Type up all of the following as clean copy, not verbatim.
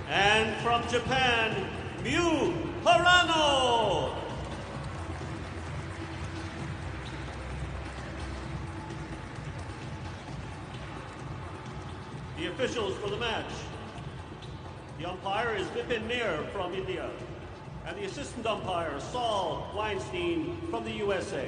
And from Japan, Miu Harano. The officials for the match. The umpire is Vipin Mir from India, and the assistant umpire, Saul Weinstein from the USA.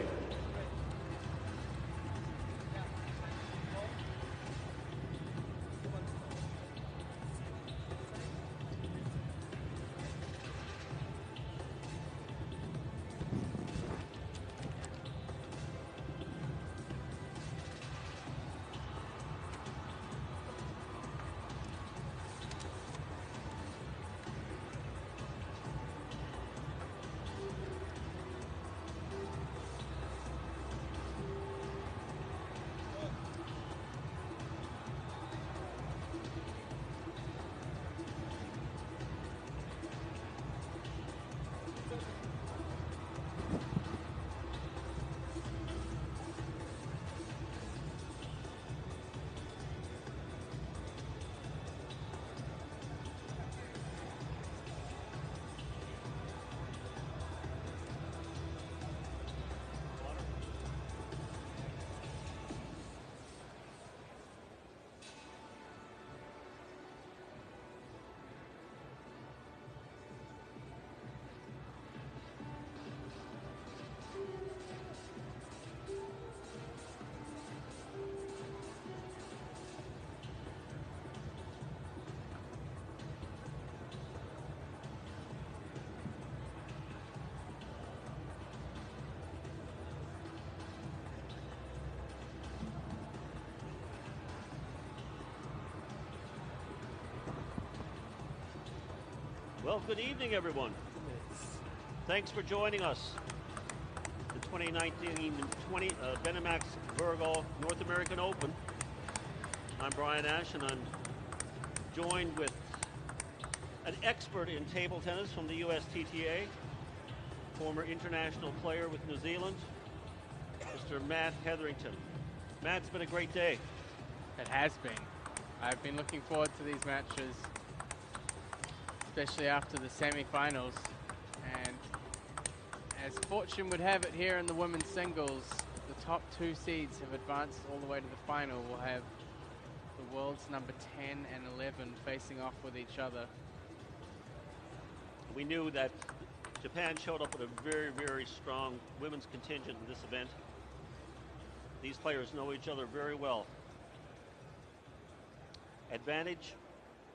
Well, good evening, everyone. Thanks for joining us. The 2019 Benamax Virgo North American Open. I'm Brian Ash, and I'm joined with an expert in table tennis from the USTTA, former international player with New Zealand, Mr. Matt Hetherington. Matt, it's been a great day. It has been. I've been looking forward to these matches, especially after the semi-finals, and as fortune would have it here in the women's singles, the top two seeds have advanced all the way to the final. We'll have the world's number 10 and 11 facing off with each other. We knew that Japan showed up with a very, very strong women's contingent in this event. These players know each other very well. Advantage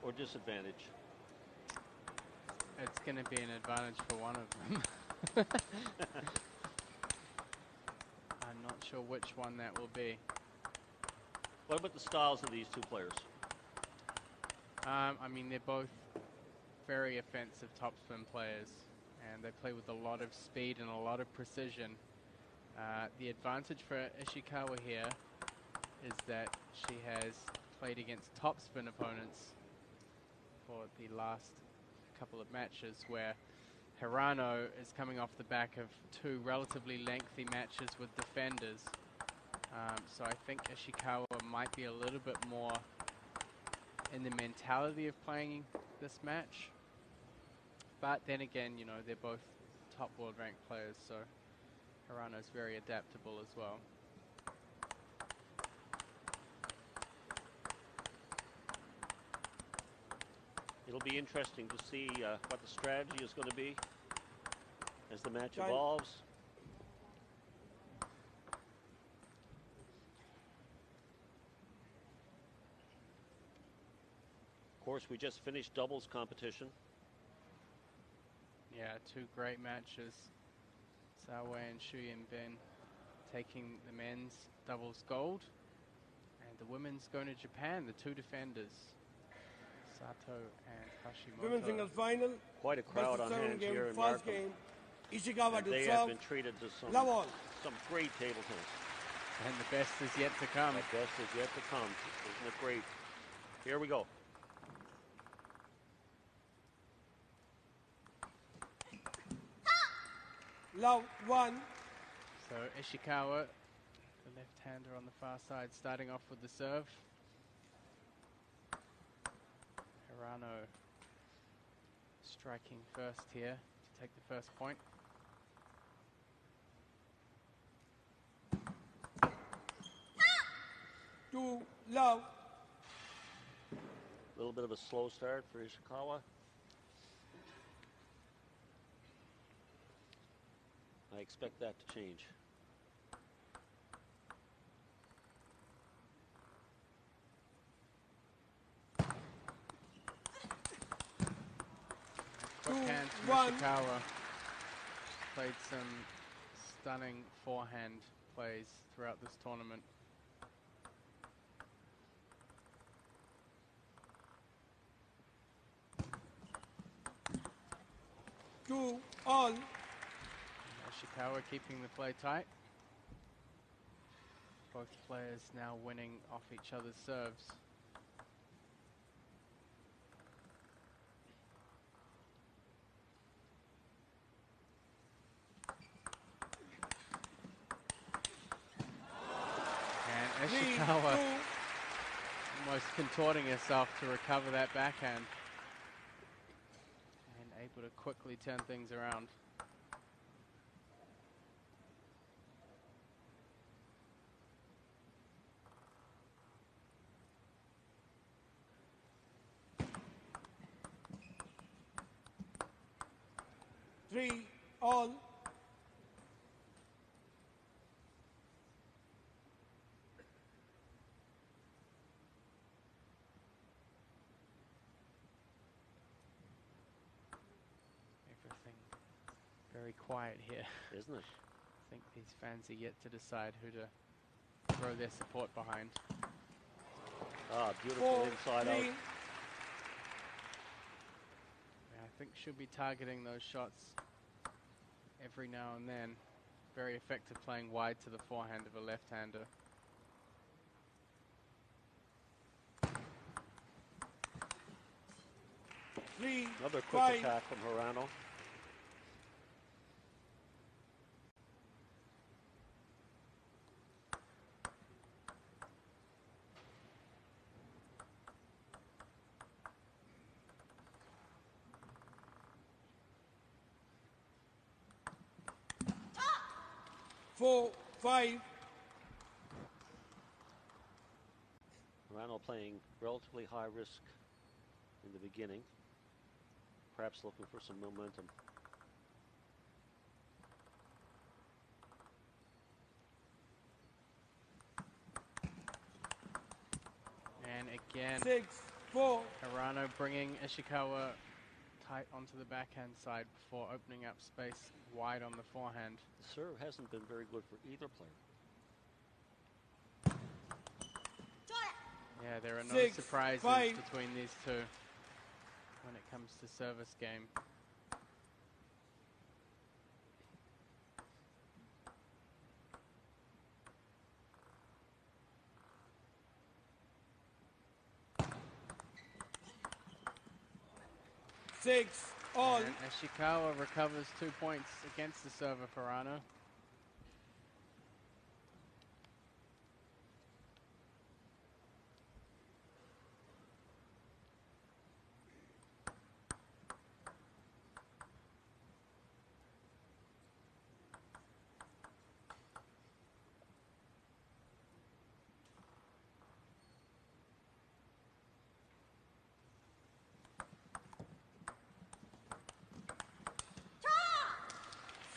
or disadvantage? It's going to be an advantage for one of them. I'm not sure which one that will be. What about the styles of these two players? I mean, they're both very offensive topspin players, and they play with a lot of speed and a lot of precision. The advantage for Ishikawa here is that she has played against topspin opponents for the last couple of matches, where Hirano is coming off the back of two relatively lengthy matches with defenders. So I think Ishikawa might be a little bit more in the mentality of playing this match. But then again, you know, they're both top world ranked players, so Hirano's very adaptable as well. It'll be interesting to see what the strategy is going to be as the match evolves. Of course, we just finished doubles competition. Yeah, two great matches. Sawe and Shuyin Bin taking the men's doubles gold, and the women's going to Japan, the two defenders, Sato and Hashimoto. Women's singles final. Quite a crowd on hand game, here in first Markham. game. Ishikawa to They serve. have been treated to some great table tennis. And the best is yet to come. The best is yet to come. Isn't it great? Here we go. Love one. So Ishikawa, the left-hander on the far side, starting off with the serve. Hirano striking first here to take the first point. Two love. A little bit of a slow start for Ishikawa. I expect that to change. Quick hand from Ishikawa. Played some stunning forehand plays throughout this tournament. Two all. Ishikawa keeping the play tight. Both players now winning off each other's serves. And Ishikawa almost contorting herself to recover that backhand. And able to quickly turn things around. Three all. Everything very quiet here. Isn't it? I think these fans are yet to decide who to throw their support behind. Ah, beautiful inside out. Yeah, I think she'll be targeting those shots every now and then. Very effective playing wide to the forehand of a left-hander. Three, Another quick five. attack from Hirano. Four, five. Hirano playing relatively high risk in the beginning. Perhaps looking for some momentum. And again, 6-4. Hirano bringing Ishikawa tight onto the backhand side before opening up space wide on the forehand. The serve hasn't been very good for either player. Yeah, there are no 6-5. surprises between these two when it comes to service game. Six all. And Ishikawa recovers 2 points against the serve of Hirano.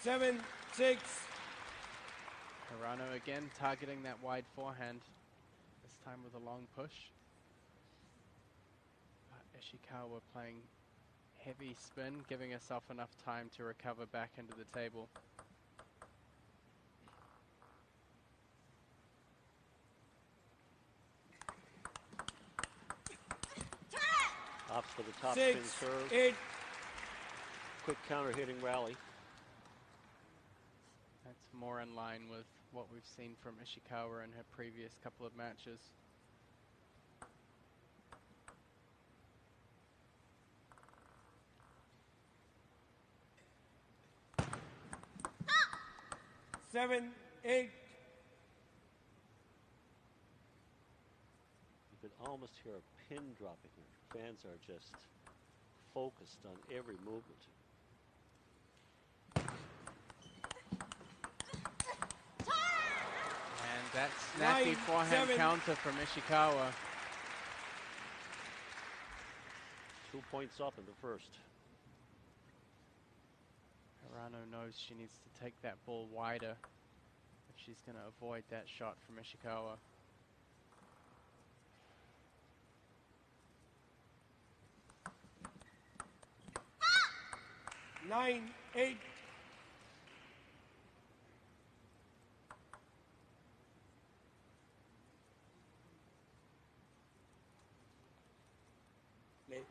Seven, 6. Hirano again targeting that wide forehand, this time with a long push. But Ishikawa playing heavy spin, giving herself enough time to recover back into the table. Opts for the top 6, spin serve. 8. Quick counter hitting rally. That's more in line with what we've seen from Ishikawa in her previous couple of matches. Seven, 8. You could almost hear a pin dropping here. Fans are just focused on every movement. And that snappy forehand counter from Ishikawa. 2 points up in the first. Hirano knows she needs to take that ball wider if she's going to avoid that shot from Ishikawa. Nine, 8. Play.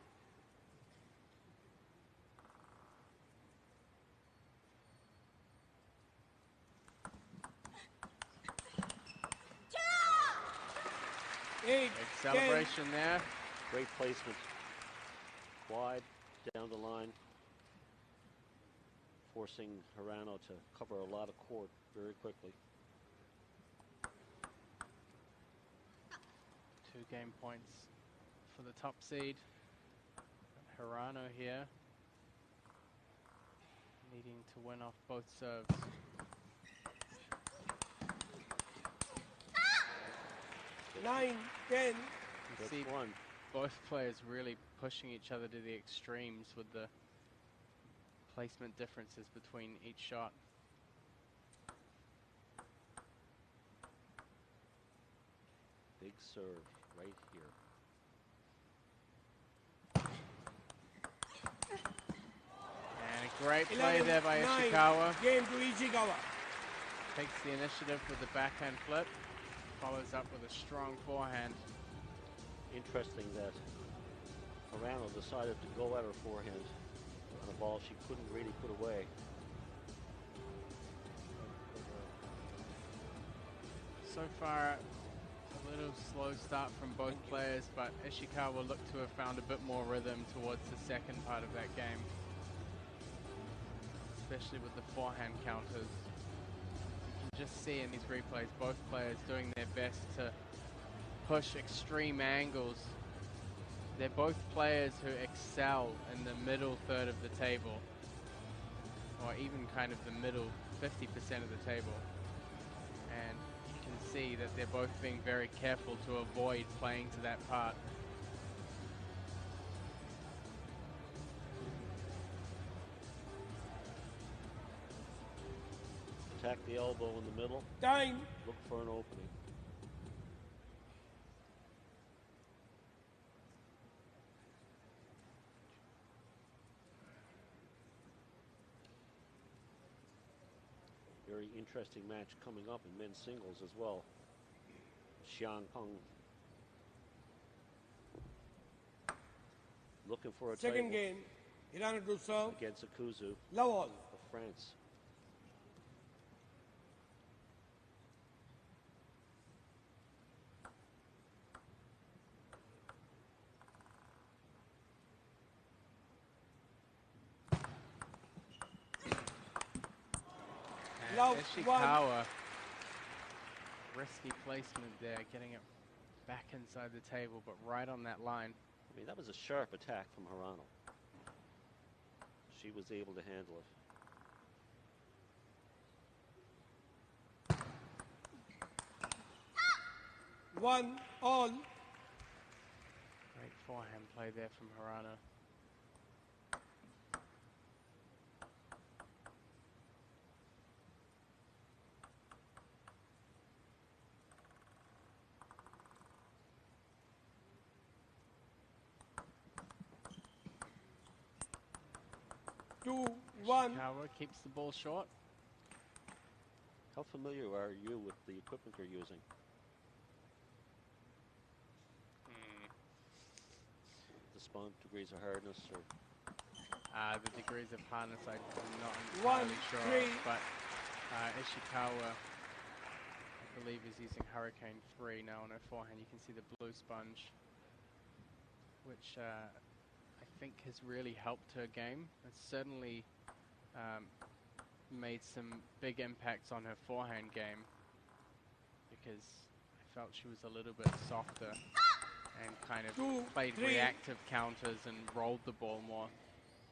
Eight, Big celebration 10. there. Great placement. Wide, down the line. Forcing Hirano to cover a lot of court very quickly. 2 game points for the top seed. Hirano here, needing to win off both serves. Nine, 10. You see both players really pushing each other to the extremes with the placement differences between each shot. Big serve right here. And a great play there by 11-9. Ishikawa. Game to Ishikawa. Takes the initiative with the backhand flip. Follows up with a strong forehand. Interesting that Hirano decided to go at her forehand on a ball she couldn't really put away. So far, a little slow start from both players, but Ishikawa looked to have found a bit more rhythm towards the second part of that game, especially with the forehand counters. You can just see in these replays both players doing their best to push extreme angles. They're both players who excel in the middle third of the table, or even kind of the middle 50% of the table. And you can see that they're both being very careful to avoid playing to that part. Attack the elbow in the middle. Time. Look for an opening. Very interesting match coming up in men's singles as well. Xiang Peng looking for a Second table game. Hirano to serve. against Akuzu Love all. of France. Love Ishikawa, risky placement there, getting it back inside the table, but right on that line. I mean, that was a sharp attack from Hirano. She was able to handle it. 1-all. Great forehand play there from Hirano. Ishikawa keeps the ball short. How familiar are you with the equipment you're using? The spun, degrees of hardness, or The degrees of hardness I'm not entirely sure of, but Ishikawa, I believe, is using Hurricane 3 now on her forehand. You can see the blue sponge, which I think has really helped her game. It's certainly made some big impacts on her forehand game, because I felt she was a little bit softer, and kind of 2, played 3. reactive counters and rolled the ball more.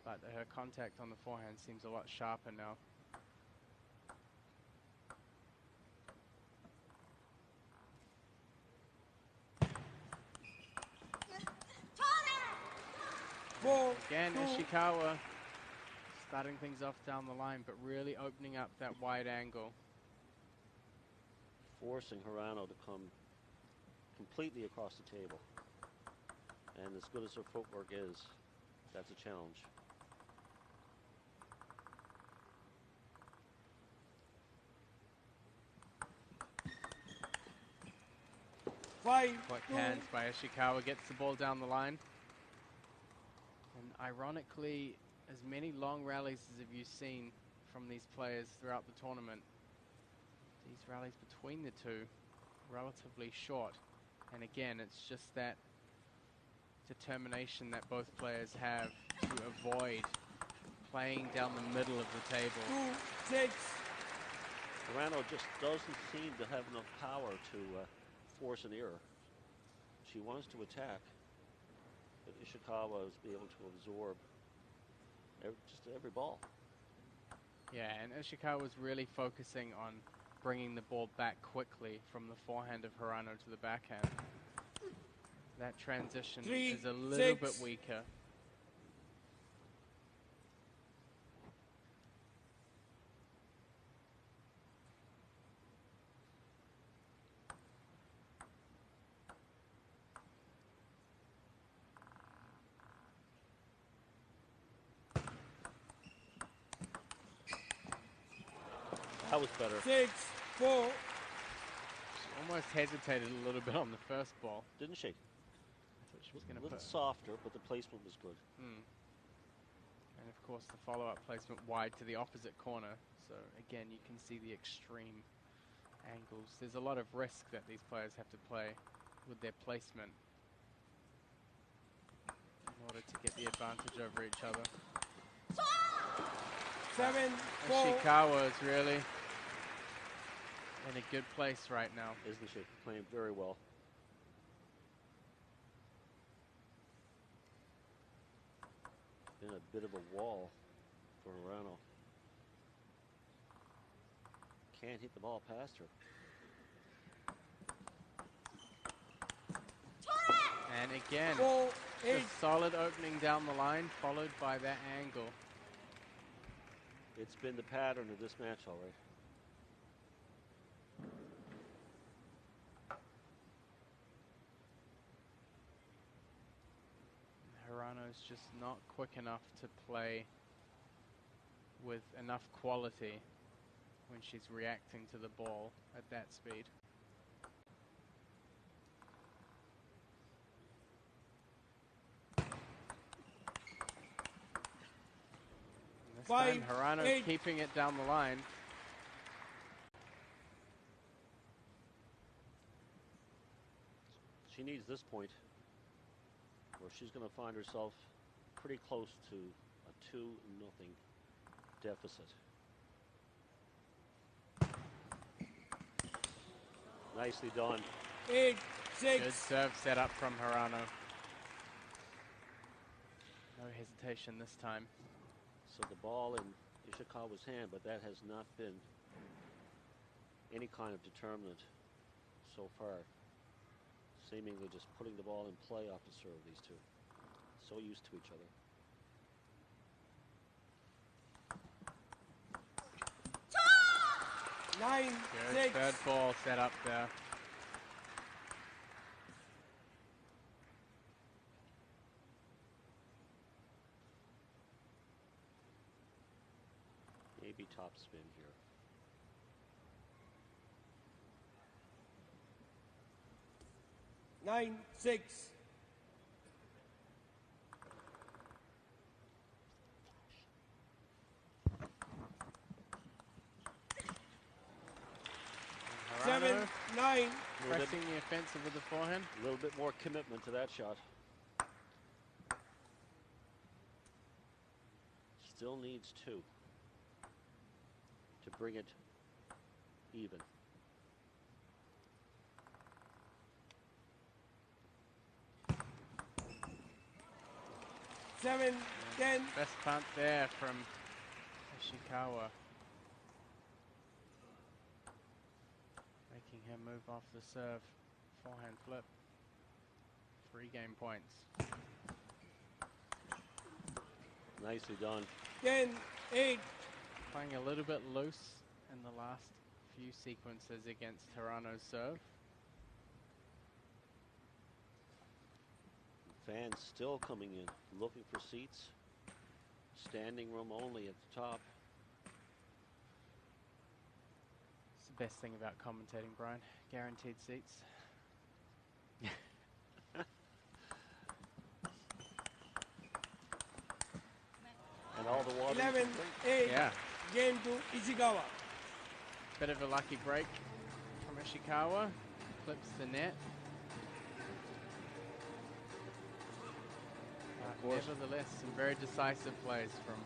But her contact on the forehand seems a lot sharper now. Again, Ishikawa starting things off down the line, but really opening up that wide angle. Forcing Hirano to come completely across the table. And as good as her footwork is, that's a challenge. Quick hands by Ishikawa, gets the ball down the line. And ironically, as many long rallies as have you seen from these players throughout the tournament, these rallies between the two, relatively short. And again, it's just that determination that both players have to avoid playing down the middle of the table. 2, 6. Hirano just doesn't seem to have enough power to force an error. She wants to attack, but Ishikawa is able to absorb just every ball. Yeah, and Ishikawa was really focusing on bringing the ball back quickly from the forehand of Hirano to the backhand. That transition 3, is a little 6. bit weaker. That was better. 6, 4. She almost hesitated a little bit on the first ball. Didn't she? I thought she was going A to little put. softer, but the placement was good. And of course, the follow-up placement wide to the opposite corner. So again, you can see the extreme angles. There's a lot of risk that these players have to play with their placement in order to get the advantage over each other. 7, 4. Ishikawa is really in a good place right now. Isn't she? Playing very well. Been a bit of a wall for Hirano. Can't hit the ball past her. And again, 4, 8. just solid opening down the line, followed by that angle. It's been the pattern of this match already. Hirano's just not quick enough to play with enough quality when she's reacting to the ball at that speed. And this time, 5, Hirano's 8. keeping it down the line. She needs this point where she's going to find herself pretty close to a 2-0 deficit. Nicely done. 8, 6. Good serve set up from Hirano. No hesitation this time. So the ball in Ishikawa's hand, but that has not been any kind of determinant so far. Seemingly just putting the ball in play off the serve, these two. So used to each other. Nine, Good 6. third ball set up there. Maybe top spin here. Nine, 6. Hirano 7, 9. pressing the offensive with the forehand. A little bit more commitment to that shot. Still needs 2 to bring it even. 7, 10. Best punt there from Ishikawa. Making him move off the serve. Forehand flip. 3 game points. Nicely done. 10, 8. Playing a little bit loose in the last few sequences against Hirano's serve. Fans still coming in, looking for seats. Standing room only at the top. It's the best thing about commentating, Brian. Guaranteed seats. And all the water. 11, 8. Yeah. Game to Ishikawa. Bit of a lucky break from Ishikawa. Clips the net. Nevertheless, some very decisive plays from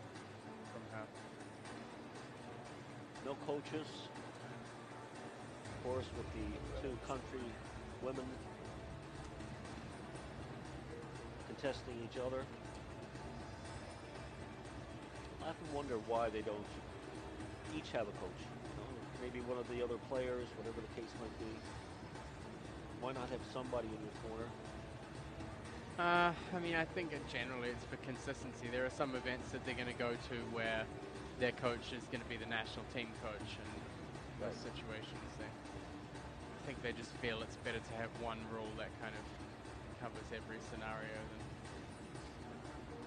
her. No coaches. Of course, with the 2 country women contesting each other. I often wonder why they don't each have a coach. You know, maybe one of the other players, whatever the case might be. Why not have somebody in your corner? I mean, I think generally it's for consistency. There are some events that they're going to go to where their coach is going to be the national team coach, and those situations, I think they just feel it's better to have one rule that kind of covers every scenario. Than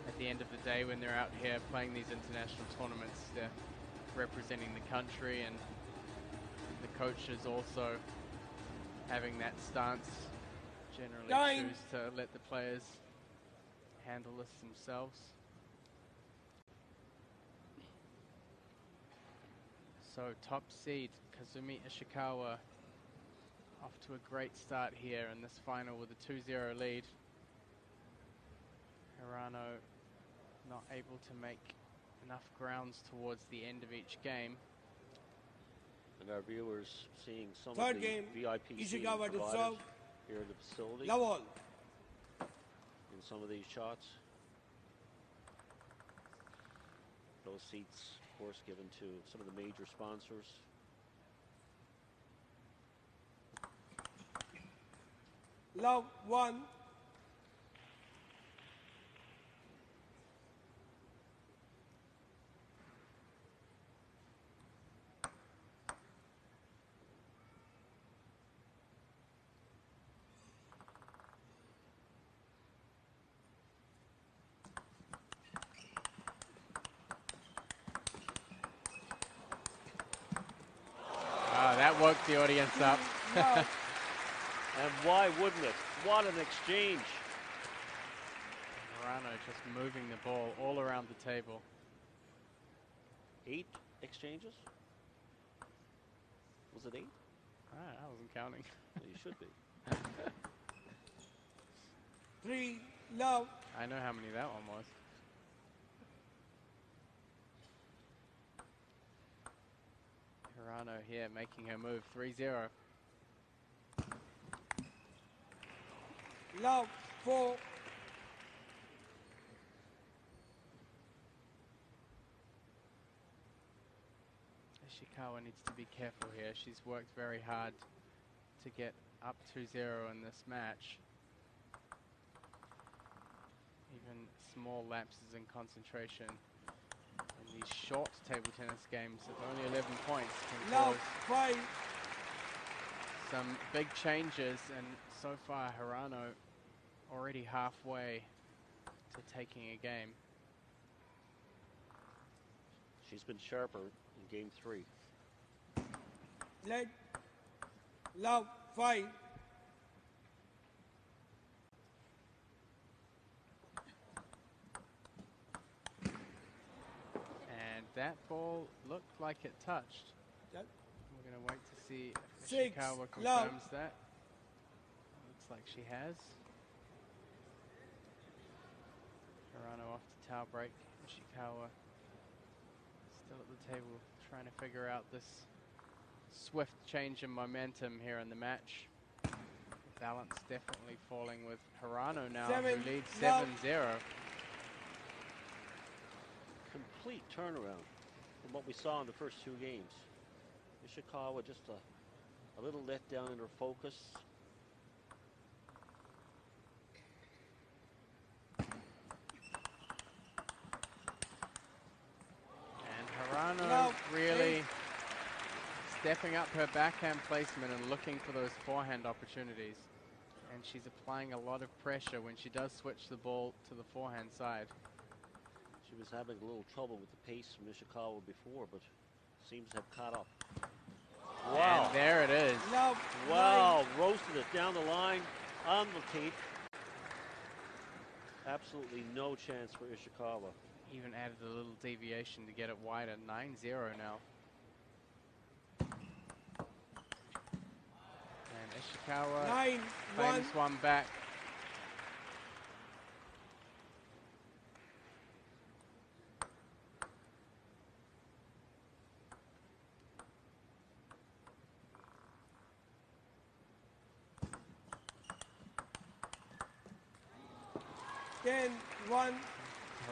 at the end of the day, when they're out here playing these international tournaments, they're representing the country, and the coaches also having that stance generally choose to let the players handle this themselves. So top seed Kazumi Ishikawa off to a great start here in this final with a 2-0 lead. Hirano not able to make enough grounds towards the end of each game. And our viewers seeing some Third of the game, VIP Ishikawa to provided serve. here at the facility. Love all. In some of these shots. Those seats, of course, given to some of the major sponsors. Love 1. That woke the audience up. And why wouldn't it? What an exchange. Hirano just moving the ball all around the table. 8 exchanges? Was it 8? I wasn't counting. Well, you should be. 3, love. I know how many that one was. Hirano here making her move 3-0. Love 4. Ishikawa needs to be careful here. She's worked very hard to get up 2-0 in this match. Even small lapses in concentration in these short table tennis games of only 11 points can Love cause 5. some big changes, and so far Hirano already halfway to taking a game. She's been sharper in game 3. Let. Love 5. And that ball looked like it touched. That. We're going to wait to see if 6, Ishikawa love. confirms that. Looks like she has. Hirano off to towel break. Ishikawa still at the table trying to figure out this swift change in momentum here in the match. The balance definitely falling with Hirano now, 7, who leads love. 7-0. complete turnaround from what we saw in the first two games. Ishikawa just a little let down in her focus. And Hirano really stepping up her backhand placement and looking for those forehand opportunities. And she's applying a lot of pressure when she does switch the ball to the forehand side. She was having a little trouble with the pace from Ishikawa before, but seems to have caught up. Wow. And there it is. Wow, roasted it down the line on the tape. Absolutely no chance for Ishikawa. Even added a little deviation to get it wider. 9-0 now. And Ishikawa claims one back.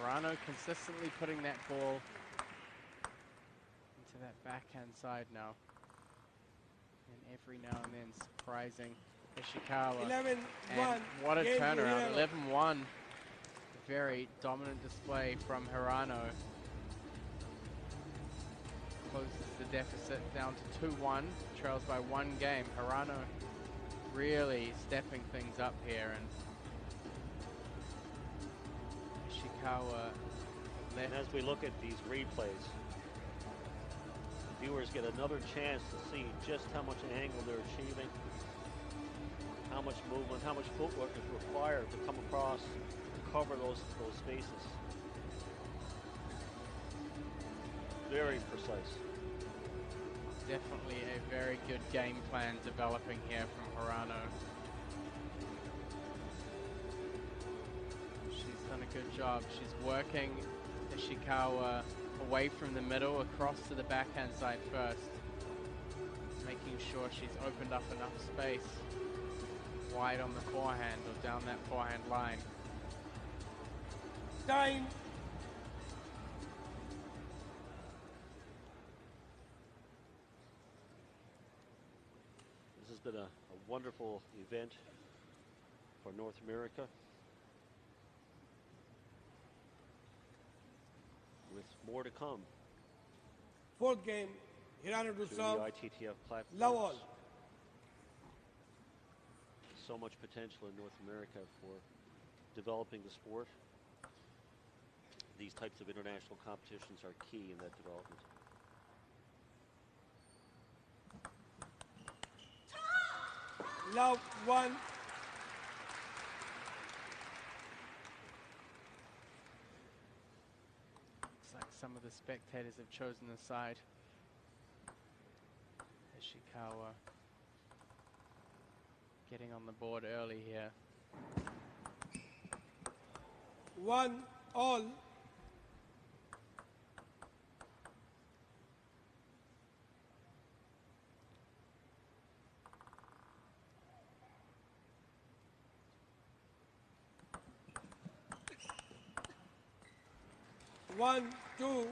Hirano consistently putting that ball into that backhand side now. And every now and then surprising Ishikawa. 11-1. And what a turnaround. 11-1. Very dominant display from Hirano. Closes the deficit down to 2-1. Trails by one game. Hirano really stepping things up here. And Ishikawa left. And as we look at these replays, viewers get another chance to see just how much angle they're achieving, how much movement, how much footwork is required to come across to cover those spaces. Very precise. Definitely a very good game plan developing here from Hirano. She's done a good job. She's working Ishikawa away from the middle, across to the backhand side first. Making sure she's opened up enough space wide on the forehand or down that forehand line. Time. This has been a wonderful event for North America, with more to come. Fourth game, Hirano to through serve. the ITTF platforms. Love all. So much potential in North America for developing the sport. These types of international competitions are key in that development. Love 1. Looks like some of the spectators have chosen the side. Ishikawa getting on the board early here. 1 all. One, two.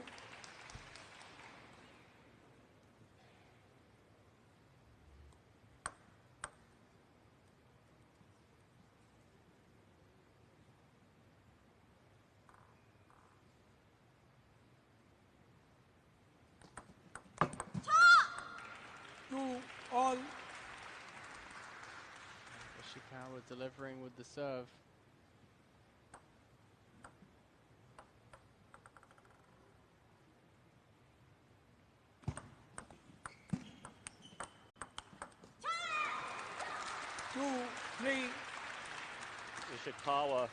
Two all. Ishikawa delivering with the serve. Two, three. Ishikawa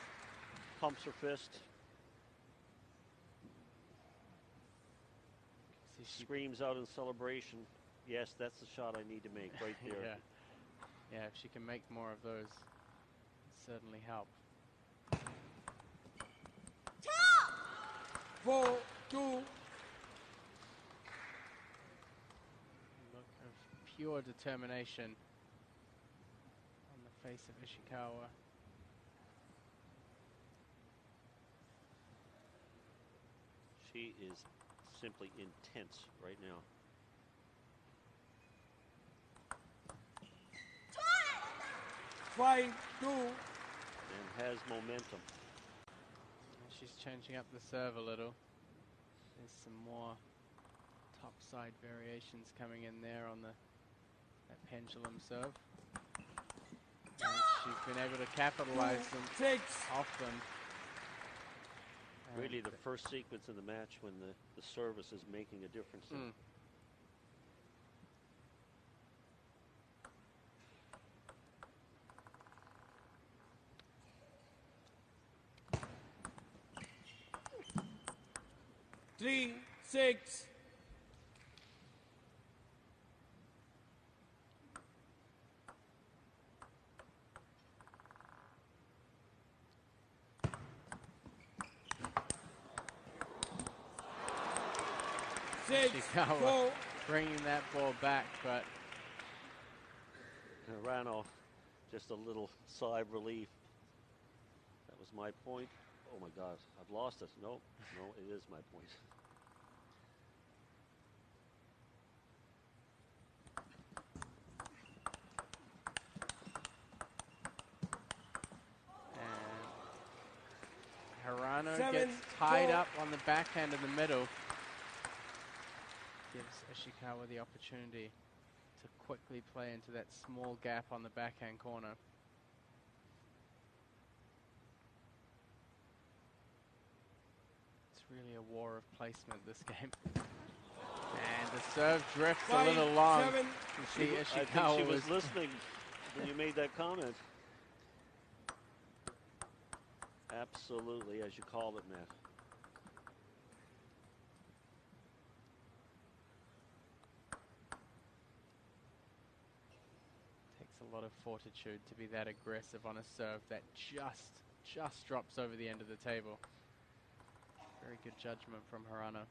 pumps her fist, screams out in celebration. Yes, that's the shot I need to make right there. Yeah, if she can make more of those, it'd certainly help. 4-2. Look of pure determination on the face of Ishikawa. She is simply intense right now. 5-2. And has momentum. She's changing up the serve a little. There's some more topside variations coming in there on that pendulum serve. And she's been able to capitalize them off them. Really the first sequence in the match when the service is making a difference. Three, 6. Ishikawa bringing that ball back, but Hirano, just a little sigh of relief. That was my point. Oh my God, I've lost it. No, it is my point. And Hirano gets tied up on the backhand in the middle. Gives Ishikawa the opportunity to quickly play into that small gap on the backhand corner. It's really a war of placement, this game. And the serve drifts a little long. You see Ishikawa I think she was listening when you made that comment. Absolutely, as you called it, Matt. A lot of fortitude to be that aggressive on a serve that just drops over the end of the table. Very good judgment from Hirano.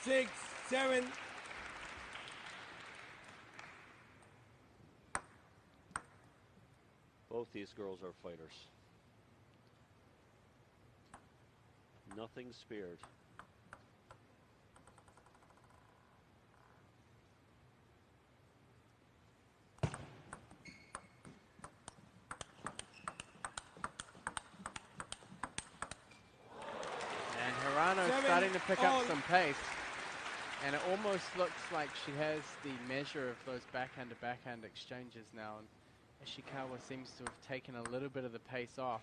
Six, 7. Both these girls are fighters. Nothing spared. Starting to pick up some pace, and it almost looks like she has the measure of those backhand-to-backhand exchanges now, and Ishikawa seems to have taken a little bit of the pace off.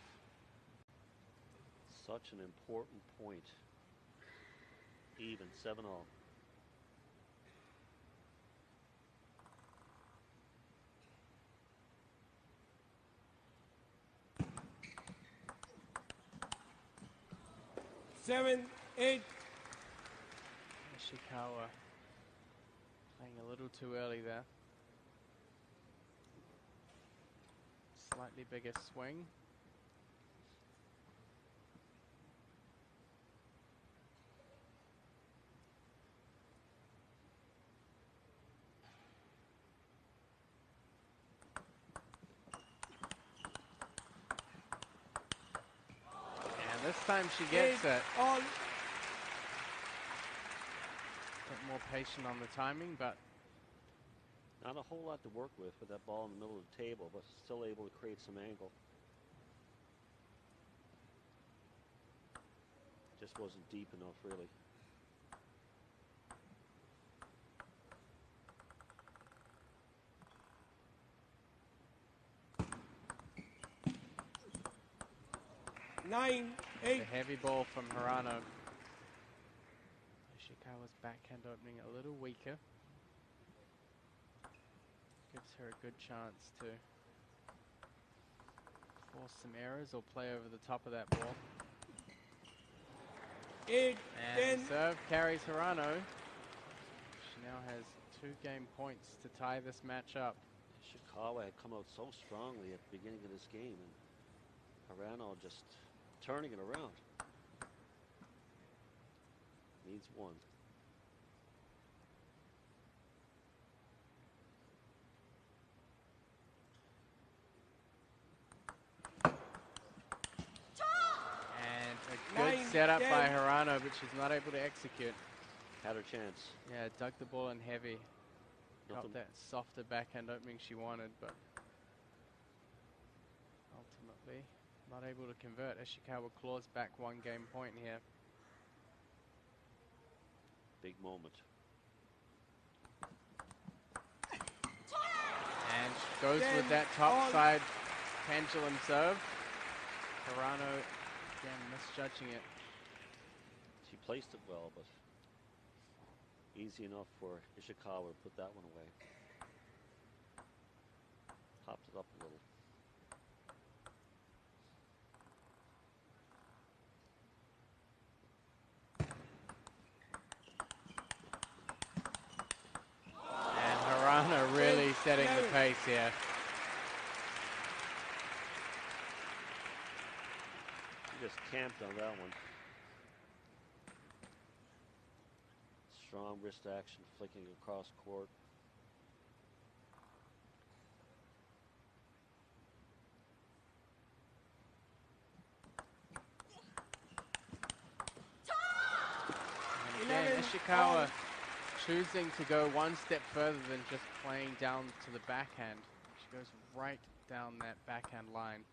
Such an important point. Even 7-all. Seven, 8. Ishikawa playing a little too early there. Slightly bigger swing. And this time she gets it. All. Bit more patient on the timing, but not a whole lot to work with that ball in the middle of the table, but still able to create some angle. Just wasn't deep enough, really. Nine, 8. The heavy ball from Hirano. Ishikawa's backhand opening a little weaker. Gives her a good chance to force some errors or play over the top of that ball. 8, and 10. Serve carries Hirano. She now has 2 game points to tie this match up. Ishikawa had come out so strongly at the beginning of this game, and Hirano just turning it around. Needs one. setup by Hirano, but she's not able to execute. Had her chance. Yeah, dug the ball in heavy. Nothing. Got that softer backhand opening she wanted, but ultimately not able to convert. Ishikawa claws back 1 game point here. Big moment. And she goes with that top side pendulum serve. Hirano, again, misjudging it. She placed it well, but easy enough for Ishikawa to put that one away. Popped it up a little. And Hirano really setting the pace here. She just camped on that one. Strong wrist action, flicking across court. And again, Ishikawa choosing to go 1 step further than just playing down to the backhand. She goes right down that backhand line,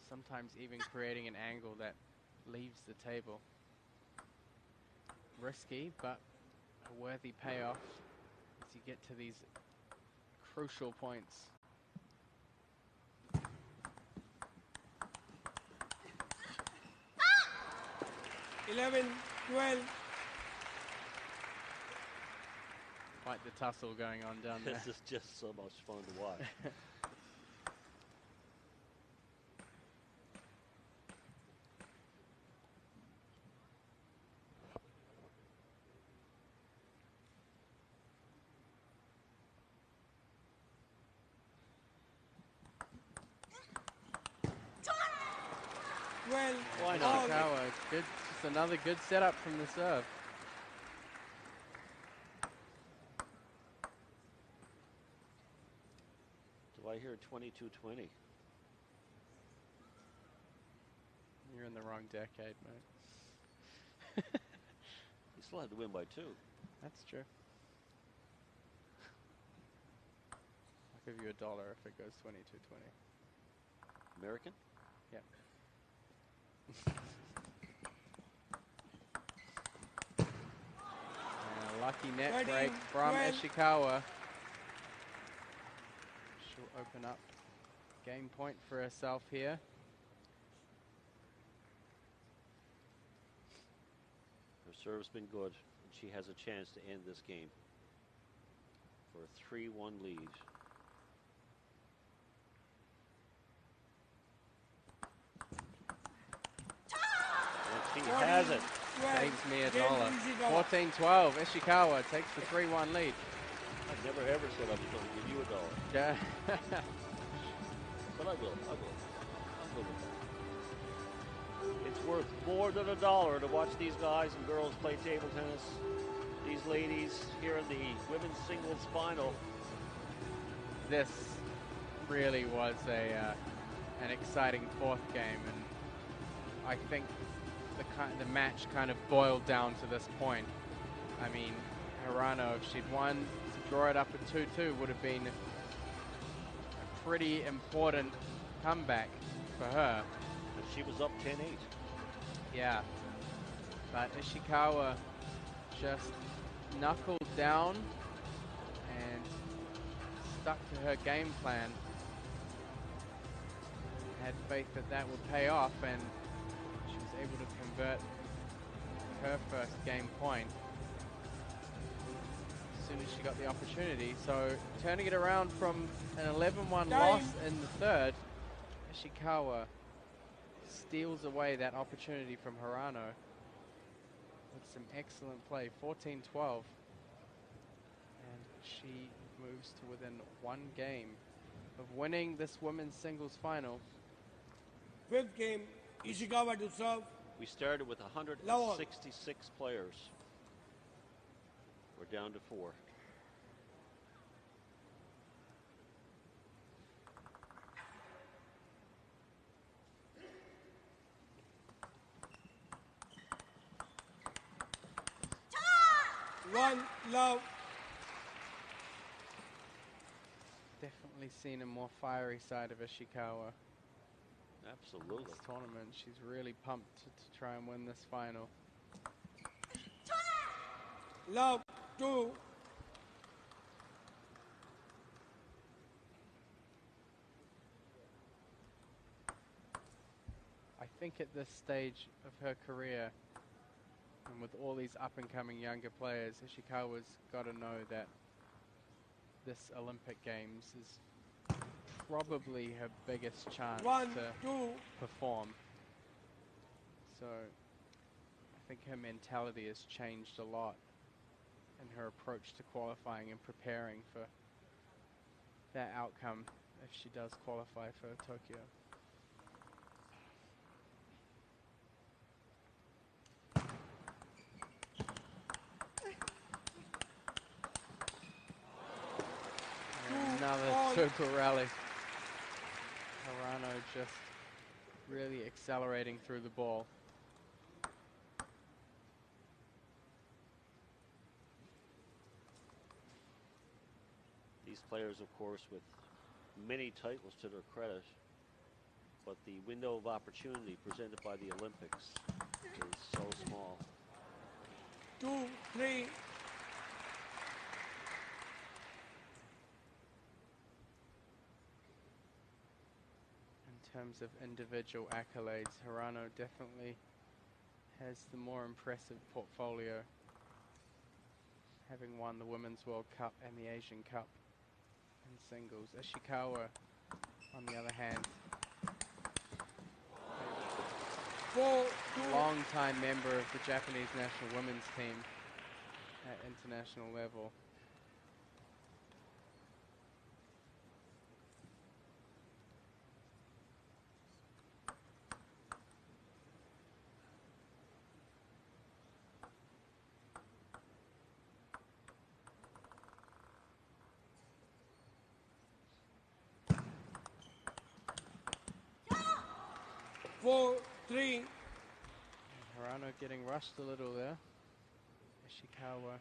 sometimes even creating an angle that leaves the table. Risky, but a worthy payoff as you get to these crucial points. Eleven, 12. Quite the tussle going on down there. This is just so much fun to watch. Well, Why not? Ishikawa, good, just another good setup from the serve. Do I hear 22-20? You're in the wrong decade, mate. You still had to win by 2. That's true. I'll give you $1 if it goes 22-20. American? Yep. And a lucky net 13, break from 12. Ishikawa. She'll open up game point for herself here. Her serve's been good, and she has a chance to end this game for a 3-1 lead. And she has it. Saves me $1. 14-12. Ishikawa takes the 3-1 lead. I've never ever said I was going to give you $1. Yeah. But I will. I'm good with that. It's worth more than $1 to watch these guys and girls play table tennis. These ladies here in the women's singles final. This really was an exciting 4th game, and I think the match kind of boiled down to this point. I mean, Hirano, if she'd won to draw it up at 2-2, would have been a pretty important comeback for her. And she was up 10-8. Yeah, but Ishikawa just knuckled down and stuck to her game plan. Had faith that that would pay off, and she was able to convert her first game point as soon as she got the opportunity. So turning it around from an 11-1 loss in the 3rd, Ishikawa steals away that opportunity from Hirano with some excellent play. 14-12, and she moves to within 1 game of winning this women's singles final. 5th game, Ishikawa to serve. We started with 166 players. We're down to 4. 1 love. Definitely seen a more fiery side of Ishikawa Absolutely. this tournament. She's really pumped to try and win this final. Love 2. I think at this stage of her career, and with all these up-and-coming younger players, Ishikawa's got to know that this Olympic Games is probably her biggest chance 1 to 2. perform. So I think her mentality has changed a lot, and her approach to qualifying and preparing for that outcome if she does qualify for Tokyo. Another super rally. Hirano just really accelerating through the ball. These players, of course, with many titles to their credit, but the window of opportunity presented by the Olympics is so small. 2 3. In terms of individual accolades, Hirano definitely has the more impressive portfolio, having won the Women's World Cup and the Asian Cup in singles. Ishikawa, on the other hand, 4 2. long-time member of the Japanese national women's team at international level. Four 3. Hirano getting rushed a little there. Ishikawa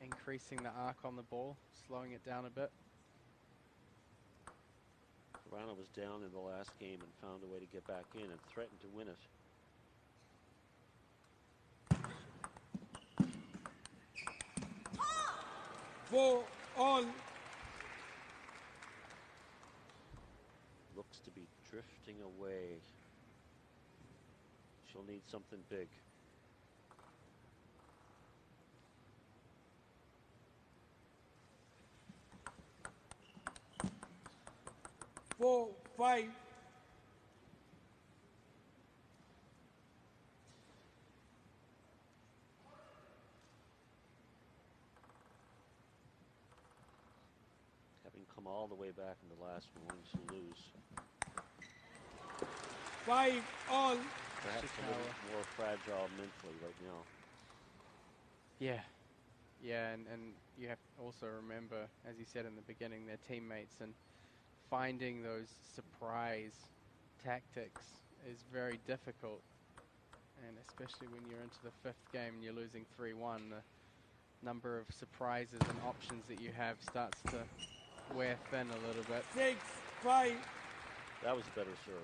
increasing the arc on the ball, slowing it down a bit. Hirano was down in the last game and found a way to get back in and threatened to win it. Four all. Looks to be drifting away. She'll need something big. 4 5. Having come all the way back in the last one to lose. 5 all. Perhaps a little more fragile mentally right now. Yeah. Yeah, and you have to also remember, as you said in the beginning, their teammates, and finding those surprise tactics is very difficult. And especially when you're into the fifth game and you're losing 3-1, the number of surprises and options that you have starts to wear thin a little bit. 6 5. That was a better serve.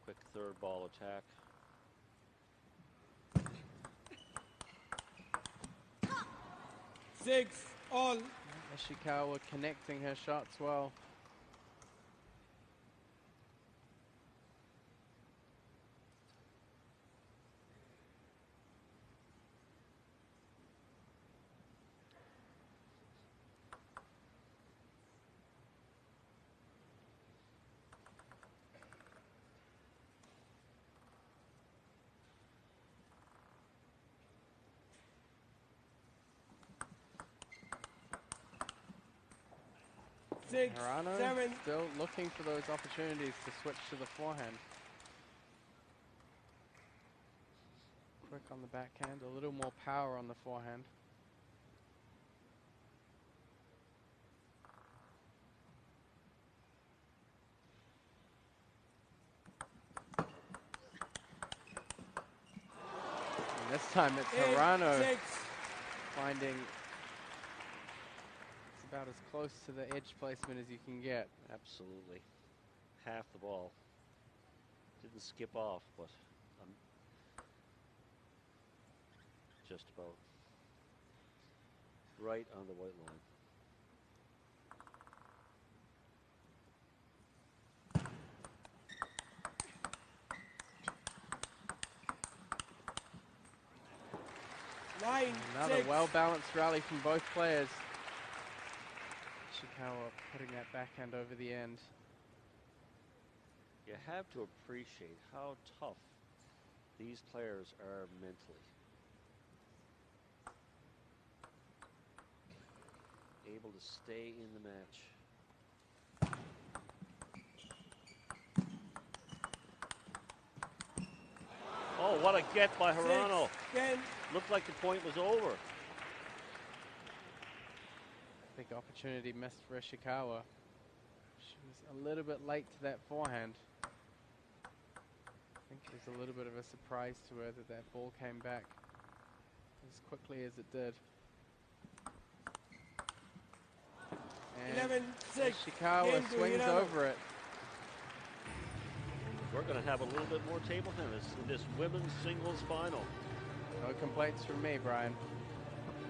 Quick third ball attack. Six all. Ishikawa connecting her shots well. Hirano 7. still looking for those opportunities to switch to the forehand. Quick on the backhand, a little more power on the forehand. And this time it's 8, Hirano 6. finding it's about as close to the edge placement as you can get. Absolutely. Half the ball. Didn't skip off, but just about right on the white line. Another well-balanced rally from both players. Ishikawa putting that backhand over the end. You have to appreciate how tough these players are mentally. Able to stay in the match. Oh, what a get by Hirano. Looked like the point was over. Big opportunity missed for Ishikawa. She was a little bit late to that forehand. I think it was a little bit of a surprise to her that that ball came back as quickly as it did. And 11-6. Ishikawa swings over it. We're going to have a little bit more table tennis in this women's singles final. No complaints from me, Brian.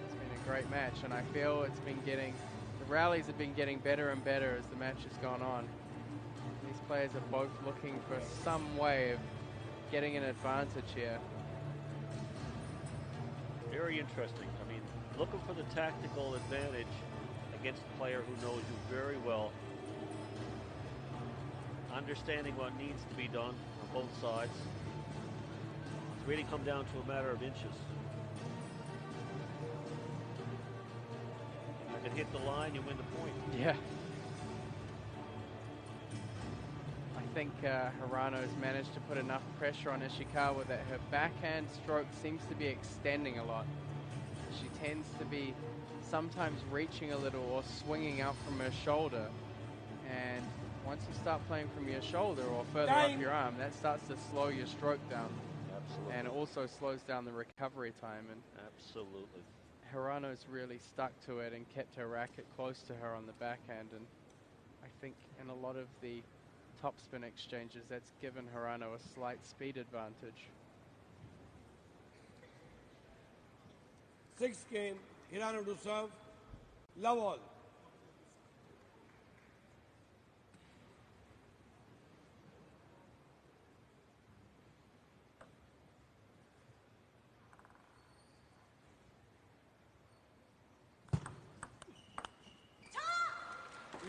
It's been a great match, and I feel it's been getting, the rallies have been getting better and better as the match has gone on. These players are both looking for some way of getting an advantage here. Very interesting. I mean, looking for the tactical advantage against a player who knows you very well. Understanding what needs to be done on both sides. It's really come down to a matter of inches. If you can hit the line, you win the point. Yeah. I think Hirano's managed to put enough pressure on Ishikawa that her backhand stroke seems to be extending a lot. She tends to be sometimes reaching a little or swinging out from her shoulder. And once you start playing from your shoulder or further up your arm, that starts to slow your stroke down. Absolutely. And it also slows down the recovery time. And absolutely. Hirano's really stuck to it and kept her racket close to her on the backhand. And I think in a lot of the topspin exchanges, that's given Hirano a slight speed advantage. 6th game, Hirano to serve. Love all.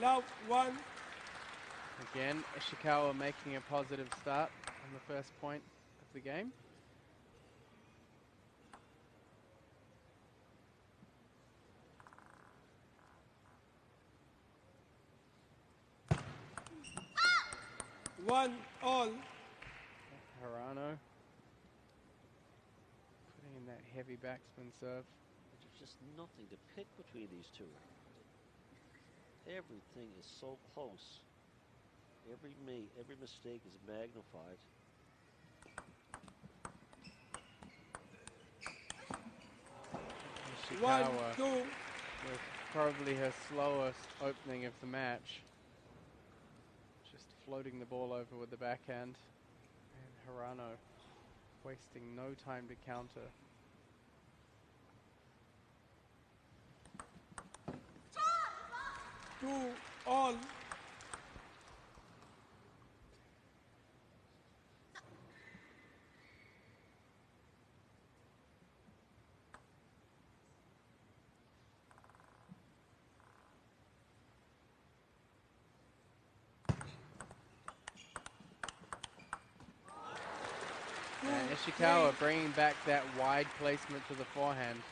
Love 1. Again, Ishikawa making a positive start on the first point of the game. One all. Hirano putting in that heavy backspin serve. There's just nothing to pick between these two. Everything is so close. Every mistake is magnified. Ishikawa 1-2. with probably her slowest opening of the match. Just floating the ball over with the backhand. And Hirano wasting no time to counter. 2 all. And Ishikawa bringing back that wide placement to the forehand.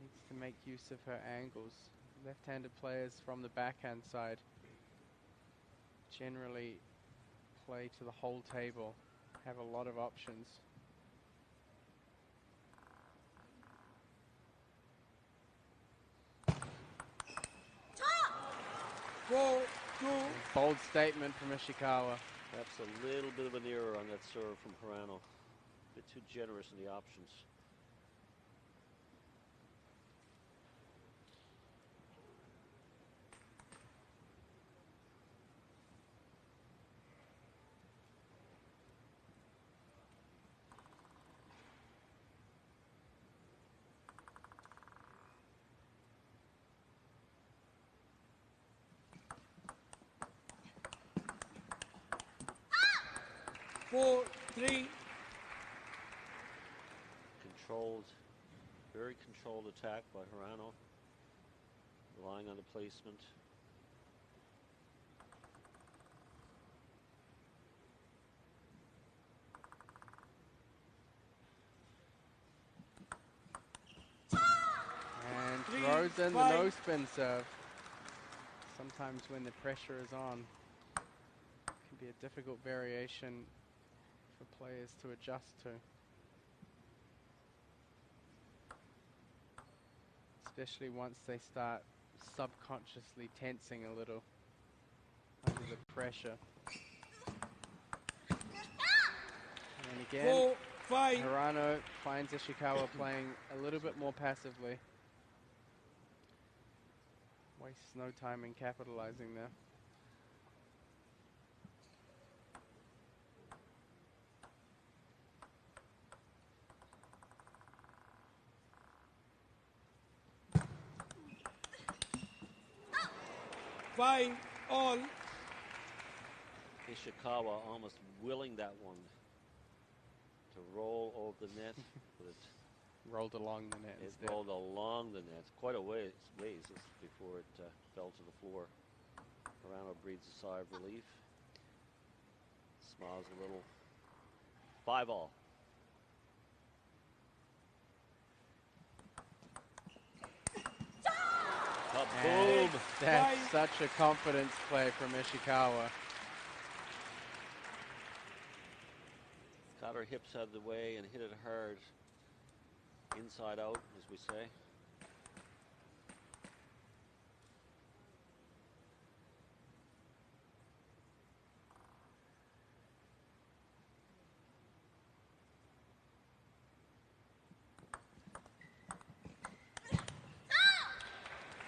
Needs to make use of her angles. Left-handed players from the backhand side generally play to the whole table, have a lot of options. Bold statement from Ishikawa. That's a little bit of an error on that serve from Hirano. A bit too generous in the options. Four, three. Controlled, very controlled attack by Hirano, relying on the placement. And throws in the no spin serve. Sometimes when the pressure is on, it can be a difficult variation for players to adjust to. Especially once they start subconsciously tensing a little under the pressure. And again, 4-5. Hirano finds Ishikawa playing a little bit more passively. Wastes no time in capitalizing there. Five all. Ishikawa almost willing that one to roll over the net, but it Rolled along the net instead. rolled along the net quite a ways before it fell to the floor. Hirano breathes a sigh of relief, smiles a little. 5 all. And Boom! that's such a confidence play from Ishikawa. Got her hips out of the way and hit it hard. Inside out, as we say.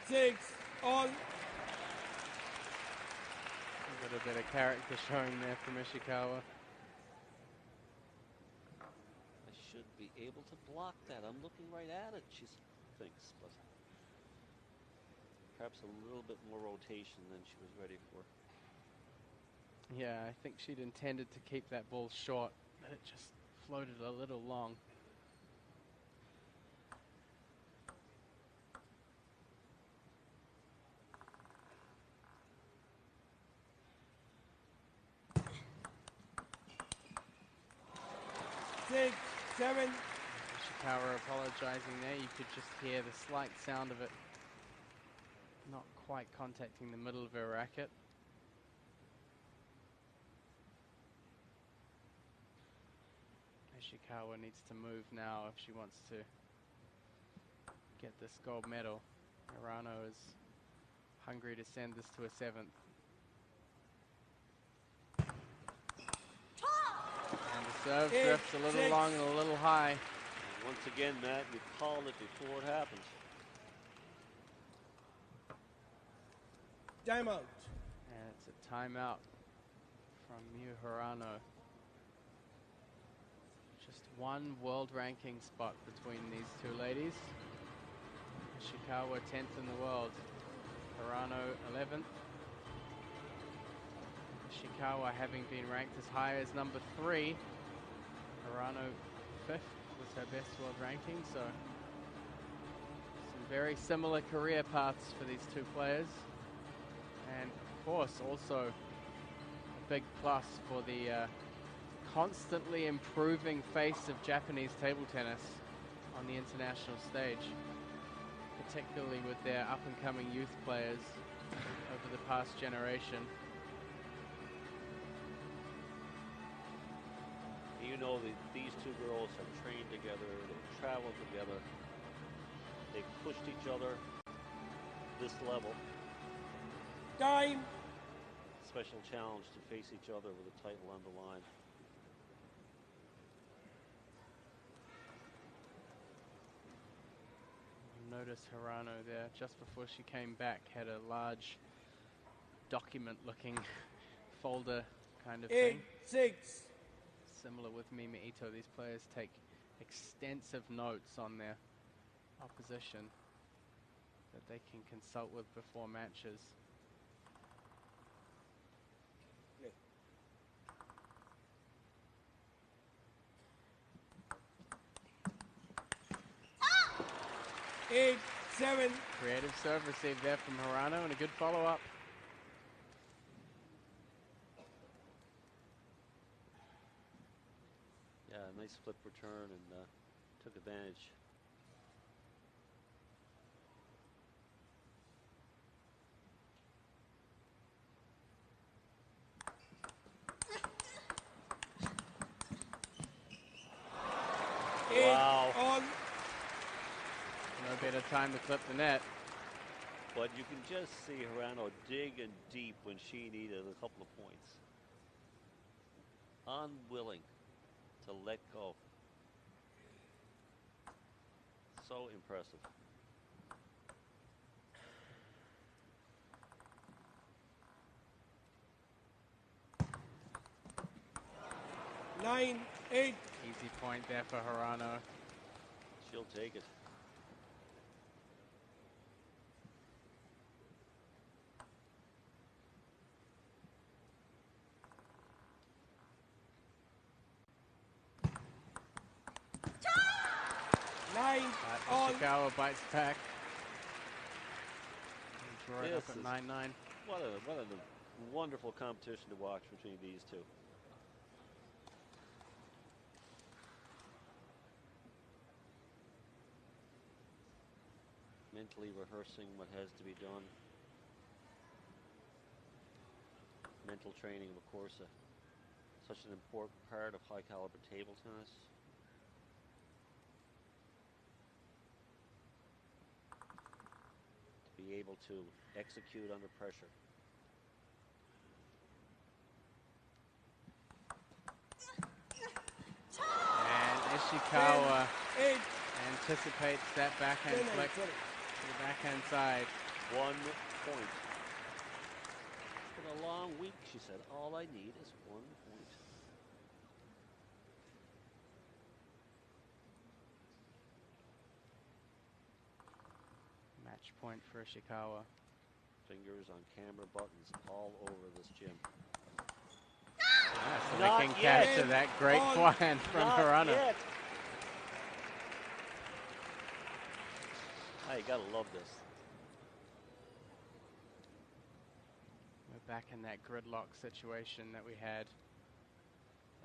Six all. A little bit of character showing there from Ishikawa. I should be able to block that. I'm looking right at it, she thinks, but perhaps a little bit more rotation than she was ready for. Yeah, I think she'd intended to keep that ball short, but it just floated a little long. Six, seven. Ishikawa apologizing there. You could just hear the slight sound of it not quite contacting the middle of her racket. Ishikawa needs to move now if she wants to get this gold medal. Hirano is hungry to send this to a 7th. And the serve drifts a little long and a little high. And once again, Matt, you called it before it happened. Timeout. And it's a timeout from Miu Hirano. Just one world ranking spot between these two ladies. Ishikawa 10th in the world. Hirano 11th. Ishikawa having been ranked as high as number 3. Hirano 5th was her best world ranking, so some very similar career paths for these two players. And of course also a big plus for the constantly improving face of Japanese table tennis on the international stage, particularly with their up-and-coming youth players over the past generation. You know that these two girls have trained together, they've traveled together, they've pushed each other this level. Time. Special challenge to face each other with a title on the line. Notice Hirano there, just before she came back, had a large document-looking folder kind of thing. 8-6. Similar with Mima Ito, these players take extensive notes on their opposition that they can consult with before matches. Play. 8-7. Creative serve received there from Hirano and a good follow-up. Yeah, nice flip return and took advantage. Wow. On. No better time to clip the net. But you can just see Hirano digging deep when she needed a couple of points. Unwilling to let go. So impressive. Nine, 8. Easy point there for Hirano. She'll take it. Ishikawa bites back. Draw it up at 9-9. What a wonderful competition to watch between these two. Mentally rehearsing what has to be done. Mental training, of course, such an important part of high caliber table tennis. To be able to execute under pressure. And Ishikawa anticipates that backhand flick to the backhand side. 1 point. It's been a long week, she said. All I need is 1 point. Match point for Ishikawa. Fingers on camera buttons all over this gym. So they can capture that great forehand from Hirano. Yet. Oh, you gotta love this. We're back in that gridlock situation that we had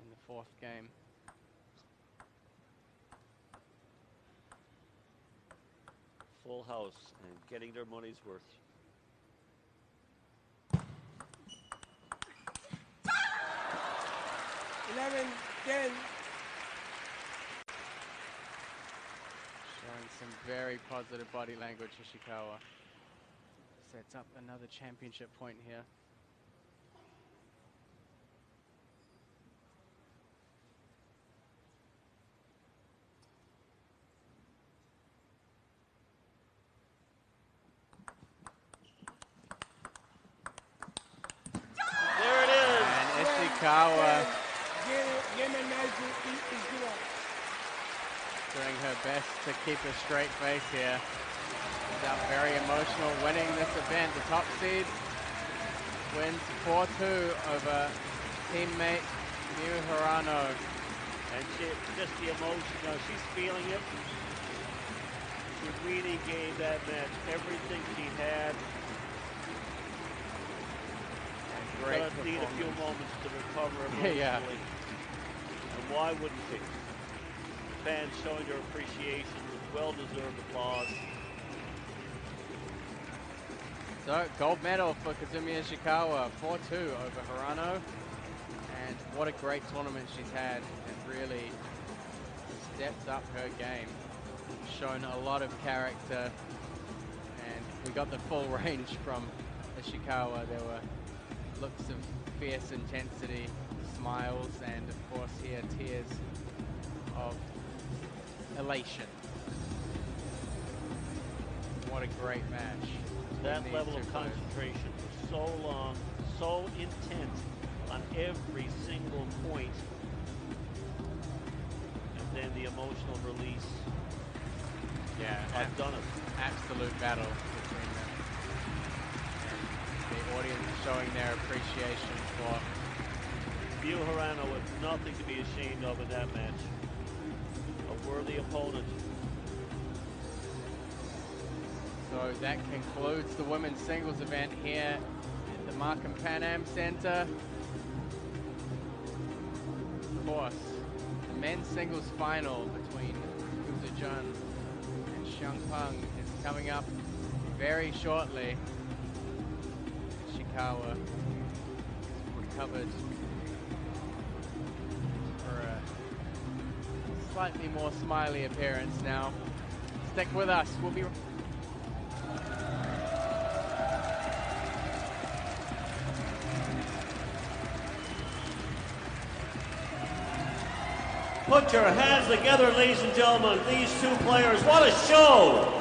in the fourth game. Full house and getting their money's worth. Eleven, 10. Showing some very positive body language, Ishikawa. Sets up another championship point here. There it is. And Ishikawa doing her best to keep a straight face here. She's out very emotional, winning this event. The top seed wins 4-2 over teammate Miu Hirano. And just the emotion, she's feeling it. She really gave that match everything she had. Great Gonna need a few moments to recover emotionally. Yeah. And why wouldn't she? Fans showing their appreciation, well-deserved applause. So, gold medal for Kazumi Ishikawa, 4-2 over Hirano. And what a great tournament she's had. It really stepped up her game. Shown a lot of character. And we got the full range from Ishikawa. There were looks of fierce intensity, smiles, and of course here tears of elation. What a great match. That These level two of players. concentration for so long, so intent on every single point. And then the emotional release. Yeah, I've done it. absolute battle between them. And the audience showing their appreciation for. View Harano with nothing to be ashamed of in that match. A worthy opponent. So that concludes the women's singles event here at the Markham Pan Am Center. Of course, the men's singles final between Uzajun and Xiangpeng is coming up very shortly. Ishikawa recovered for a slightly more smiley appearance now. Stick with us. We'll be Put your hands together, ladies and gentlemen. These two players, what a show!